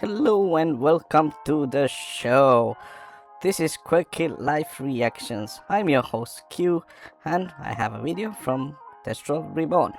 Hello and welcome to the show. This is Quirky Life Reactions. I'm your host Q, and I have a video from Destro Reborn.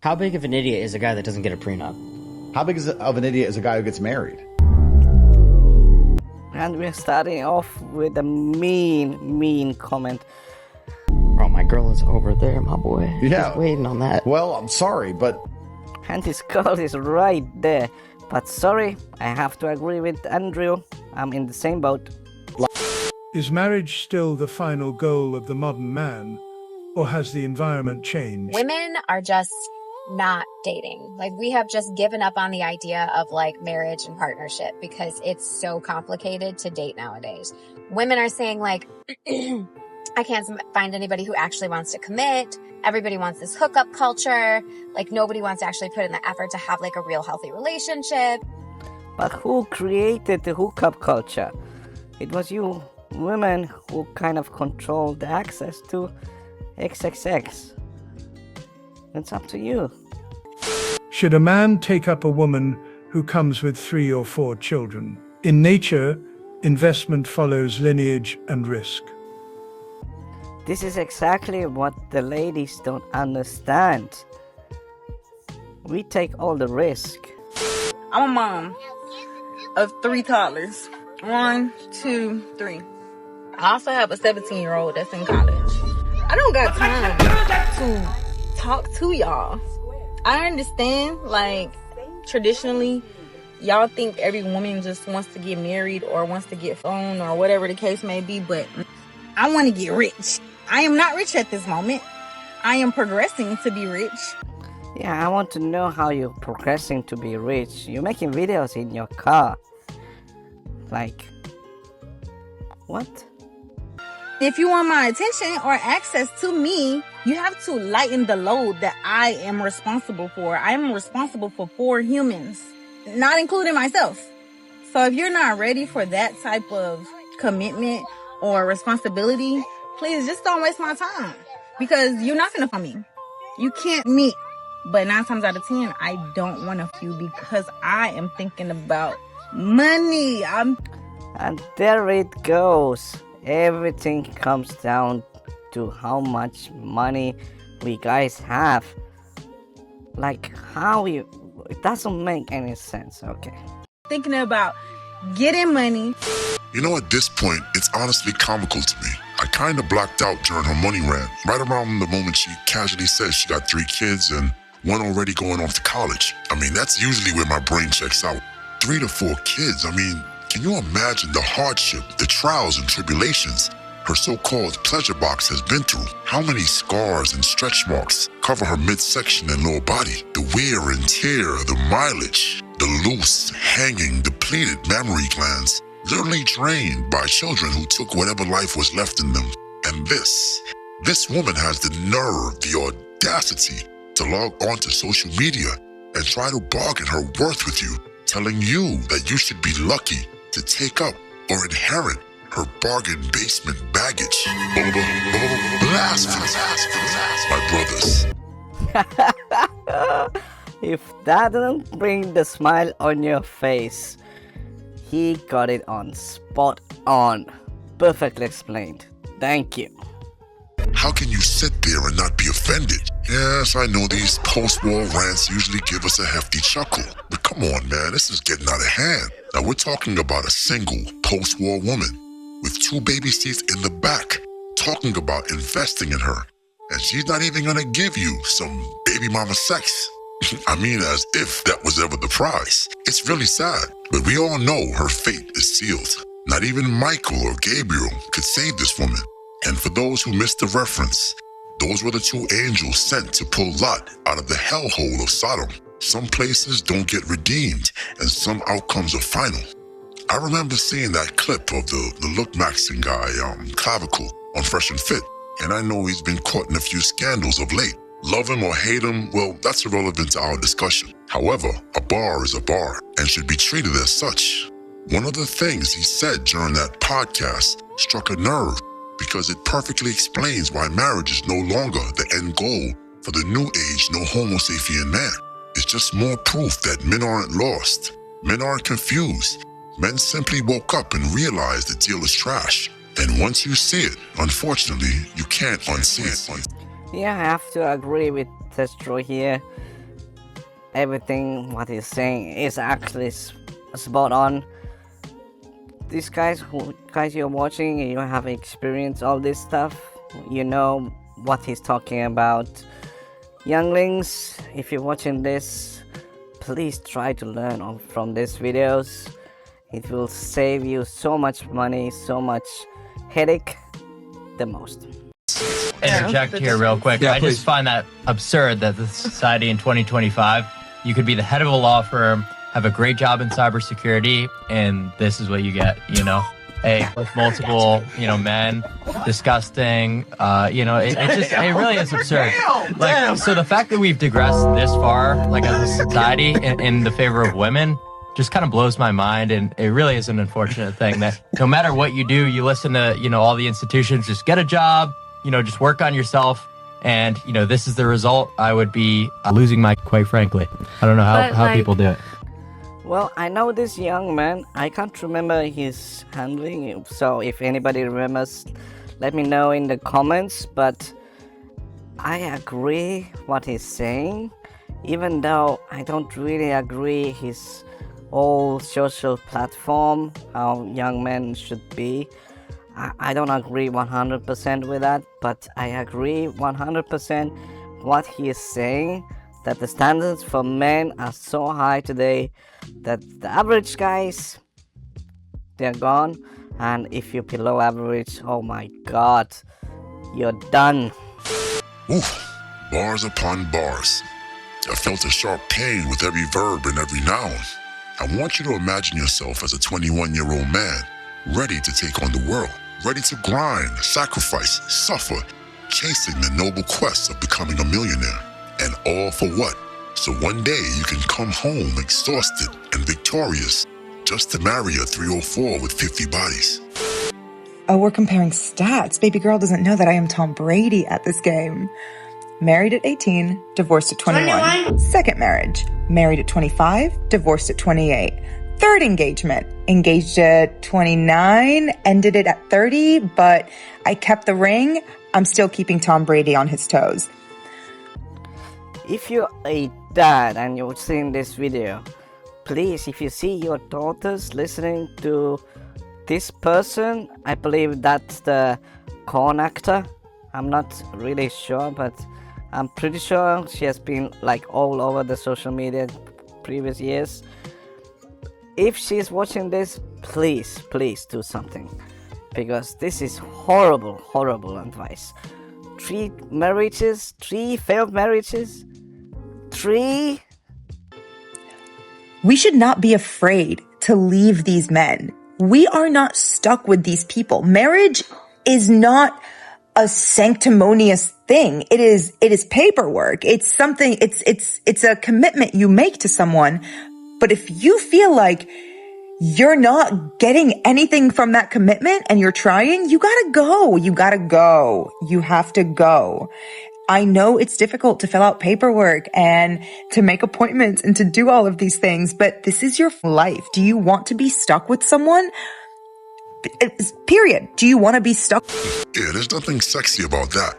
How big of an idiot is a guy that doesn't get a prenup? How big of an idiot is a guy who gets married? And we're starting off with a mean comment. Oh, my girl is over there, my boy. Yeah. She's waiting on that. Well, I'm sorry, but And his girl is right there. But sorry, I have to agree with Andrew. I'm in the same boat. Is marriage still the final goal of the modern man, or has the environment changed? Women are just not dating. Like, we have just given up on the idea of like marriage and partnership because it's so complicated to date nowadays. Women are saying like, I can't find anybody who actually wants to commit. Everybody wants this hookup culture. Like, nobody wants to actually put in the effort to have like a real healthy relationship. But who created the hookup culture? It was you women who kind of controlled the access to XXX. It's up to you. Should a man take up a woman who comes with 3 or 4 children? In nature, investment follows lineage and risk. This is exactly what the ladies don't understand. We take all the risk. I'm a mom of 3 toddlers. 1, 2, 3. I also have a 17-year-old that's in college. I don't got time to talk to y'all. I understand, like, traditionally, y'all think every woman just wants to get married or wants to get phone or whatever the case may be, but I want to get rich. I am not rich at this moment. I am progressing to be rich. Yeah, I want to know how you're progressing to be rich. You're making videos in your car. Like, what? If you want my attention or access to me, you have to lighten the load that I am responsible for. I am responsible for 4 humans, not including myself. So if you're not ready for that type of commitment or responsibility, please just don't waste my time, because you're not gonna find me. You can't meet. But 9 times out of 10, I don't want a few because I am thinking about money. And there it goes. Everything comes down to how much money we guys have. Like, how you... It doesn't make any sense, okay? Thinking about getting money. You know, at this point, it's honestly comical to me. I kind of blacked out during her money rant, right around the moment she casually said she got 3 kids and 1 already going off to college. I mean, that's usually where my brain checks out. 3 to 4 kids, I mean, can you imagine the hardship, the trials and tribulations her so-called pleasure box has been through? How many scars and stretch marks cover her midsection and lower body? The wear and tear, the mileage, the loose, hanging, depleted mammary glands, literally drained by children who took whatever life was left in them. And this woman has the nerve, the audacity to log onto social media and try to bargain her worth with you, telling you that you should be lucky to take up or inherit her bargain basement baggage. Blasphemous, my brothers. If that doesn't bring the smile on your face, he got it on spot on. Perfectly explained. Thank you. How can you sit there and not be offended? Yes, I know these post-war rants usually give us a hefty chuckle, but come on, man, this is getting out of hand. Now, we're talking about a single post-war woman with 2 baby seats in the back, talking about investing in her, and she's not even gonna give you some baby mama sex. I mean, as if that was ever the prize. It's really sad, but we all know her fate is sealed. Not even Michael or Gabriel could save this woman. And for those who missed the reference, those were the 2 angels sent to pull Lot out of the hellhole of Sodom. Some places don't get redeemed, and some outcomes are final. I remember seeing that clip of the look-maxing guy, Clavicle, on Fresh and Fit, and I know he's been caught in a few scandals of late. Love him or hate him, well, that's irrelevant to our discussion. However, a bar is a bar and should be treated as such. One of the things he said during that podcast struck a nerve, because it perfectly explains why marriage is no longer the end goal for the new age no homo sapien man. It's just more proof that men aren't lost. Men aren't confused. Men simply woke up and realized the deal is trash. And once you see it, unfortunately, you can't unsee it. Yeah, I have to agree with Testro here. Everything what he's saying is actually spot on. These guys you're watching, you have experienced all this stuff. You know what he's talking about. Younglings, if you're watching this, please try to learn from these videos. It will save you so much money, so much headache, the most. Interject here real quick. Yeah, I please. just find that absurd that the society in 2025, you could be the head of a law firm, have a great job in cybersecurity, and this is what you get, you know? With multiple, men, disgusting, it really is absurd. So the fact that we've digressed this far, like as a society, in the favor of women, just kind of blows my mind, and it really is an unfortunate thing that no matter what you do, you listen to, all the institutions, just get a job, just work on yourself, and, this is the result. I would be losing my, quite frankly. I don't know how people do it. Well, I know this young man. I can't remember his handling, so if anybody remembers, let me know in the comments. But I agree what he's saying, even though I don't really agree his whole social platform, how young men should be. I don't agree 100% with that, but I agree 100% what he is saying, that the standards for men are so high today that the average guys, they're gone, and if you're below average, oh my god, you're done. Oof, bars upon bars. I felt a sharp pain with every verb and every noun. I want you to imagine yourself as a 21-year-old man, ready to take on the world, ready to grind, sacrifice, suffer, chasing the noble quest of becoming a millionaire. And all for what? So one day you can come home exhausted and victorious, just to marry a 304 with 50 bodies. Oh, we're comparing stats. Baby girl doesn't know that I am Tom Brady at this game. Married at 18, divorced at 21. Second marriage, married at 25, divorced at 28. Third engagement, engaged at 29, ended it at 30, but I kept the ring. I'm still keeping Tom Brady on his toes. If you're a dad and you're seeing this video, please, if you see your daughters listening to this person, I believe that's the corn actor. I'm not really sure, but I'm pretty sure she has been like all over the social media previous years. If she's watching this, please do something, because this is horrible advice. 3 marriages, 3 failed marriages, 3. We should not be afraid to leave these men. We are not stuck with these people. Marriage is not a sanctimonious thing. It is paperwork. It's something, it's a commitment you make to someone. But if you feel like you're not getting anything from that commitment and you're trying, you gotta go. You gotta go. You have to go. I know it's difficult to fill out paperwork and to make appointments and to do all of these things, but this is your life. Do you want to be stuck with someone? Period. Do you want to be stuck? Yeah, there's nothing sexy about that.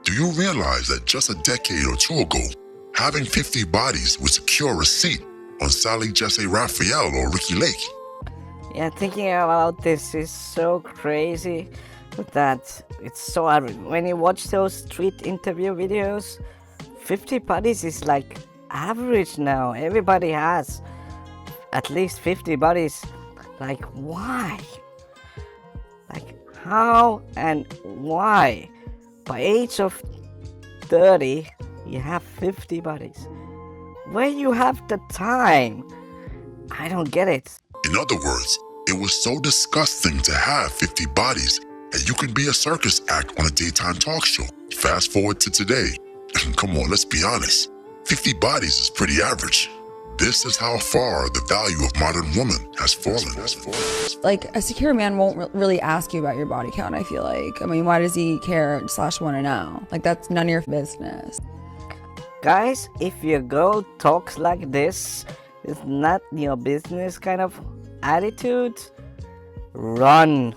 Do you realize that just a decade or 2 ago, having 50 bodies would secure a seat on Sally Jesse Raphael or Ricky Lake? Yeah, thinking about this is so crazy that it's so when you watch those street interview videos, 50 bodies is like average now. Everybody has at least 50 bodies. Like, why? Like, how and why? By age of 30, you have 50 bodies. Where you have the time? I don't get it. In other words, it was so disgusting to have 50 bodies that you could be a circus act on a daytime talk show. Fast forward to today. Come on, let's be honest. 50 bodies is pretty average. This is how far the value of modern woman has fallen. Like, a secure man won't really ask you about your body count, I feel like. I mean, why does he care / want to know? Like, that's none of your business. Guys, if your girl talks like this, it's not your business kind of attitude, run.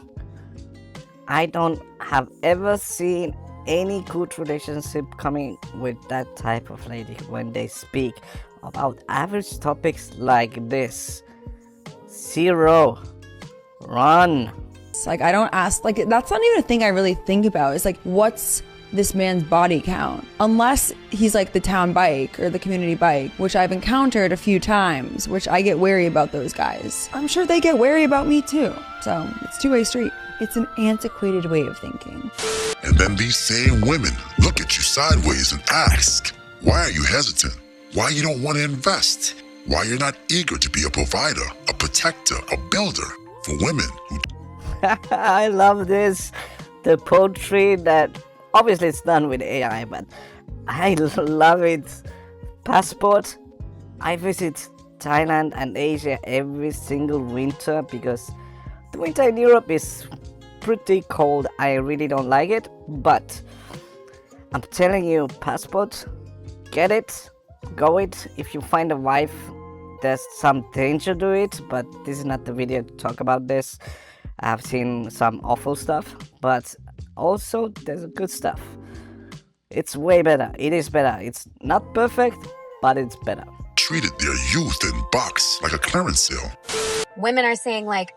I don't have ever seen any good relationship coming with that type of lady when they speak about average topics like this. Zero. Run. It's like, I don't ask, like, that's not even a thing I really think about. It's like, what's this man's body count? Unless he's like the town bike or the community bike, which I've encountered a few times, which I get wary about those guys. I'm sure they get wary about me too. So it's two-way street. It's an antiquated way of thinking. And then these same women look at you sideways and ask, why are you hesitant? Why you don't want to invest? Why you're not eager to be a provider, a protector, a builder for women who... I love this. The poetry that obviously it's done with AI, but I love it. Passport. I visit Thailand and Asia every single winter because the winter in Europe is pretty cold. I really don't like it, but I'm telling you, passport, get it, go it. If you find a wife, there's some danger to it, but this is not the video to talk about this. I've seen some awful stuff, but also there's good stuff. It's way better. It is better. It's not perfect, but it's better. Treated their youth in box like a clearance sale. Women are saying like,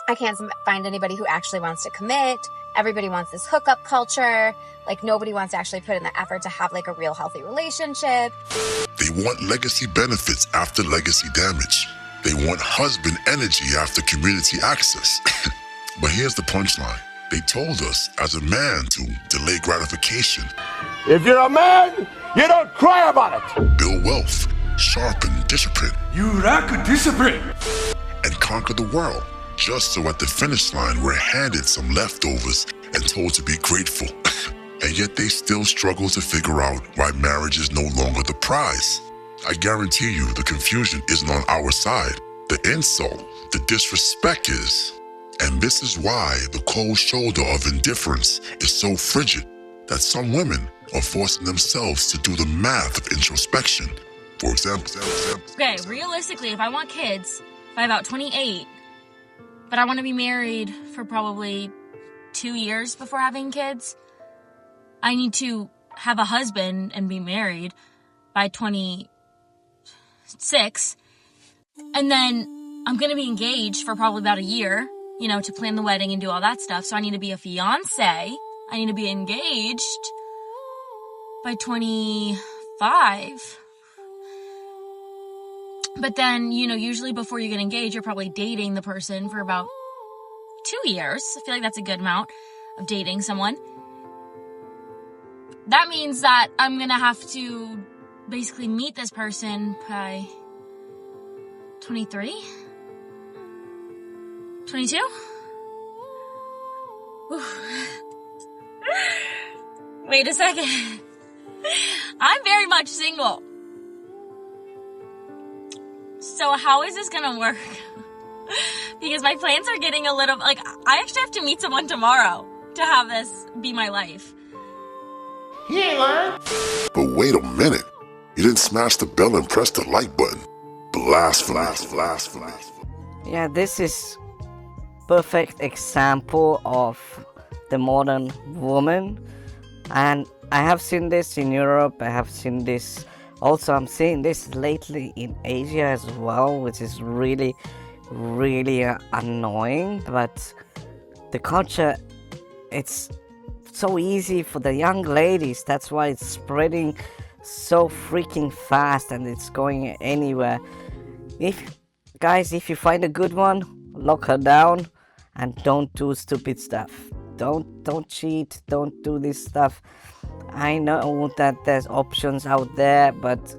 I can't find anybody who actually wants to commit. Everybody wants this hookup culture. Like nobody wants to actually put in the effort to have like a real healthy relationship. They want legacy benefits after legacy damage. They want husband energy after community access. But here's the punchline. They told us as a man to delay gratification. If you're a man, you don't cry about it. Build wealth, sharpen discipline. You lack discipline. And conquer the world. Just so at the finish line we're handed some leftovers and told to be grateful. And yet they still struggle to figure out why marriage is no longer the prize. I guarantee you the confusion isn't on our side. The insult, the disrespect is. And this is why the cold shoulder of indifference is so frigid that some women are forcing themselves to do the math of introspection. For example, okay, realistically, if I want kids by about 28, but I want to be married for probably 2 years before having kids, I need to have a husband and be married by 26. And then I'm going to be engaged for probably about a year, you know, to plan the wedding and do all that stuff. So I need to be a fiance. I need to be engaged by 25. But then, you know, usually before you get engaged, you're probably dating the person for about 2 years. I feel like that's a good amount of dating someone. That means that I'm going to have to basically meet this person by 23? 22? Wait a second. I'm very much single. So how is this gonna work? Because my plans are getting a little, like, I actually have to meet someone tomorrow to have this be my life. He ain't lying. But wait a minute. You didn't smash the bell and press the like button. Blasphemy. Yeah, this is perfect example of the modern woman, and I have seen this in Europe. I have seen this also. I'm seeing this lately in Asia as well, which is really annoying. But the culture, it's so easy for the young ladies. That's why it's spreading so freaking fast and it's going anywhere. If you find a good one, lock her down and don't do stupid stuff. Don't cheat, don't do this stuff. I know that there's options out there, but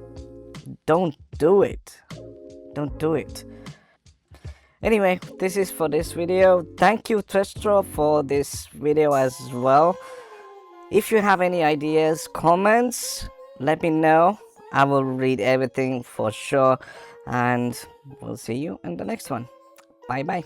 don't do it. Don't do it. Anyway, this is for this video. Thank you, Trestro, for this video as well. If you have any ideas, comments, let me know. I will read everything for sure. And we'll see you in the next one. Bye bye.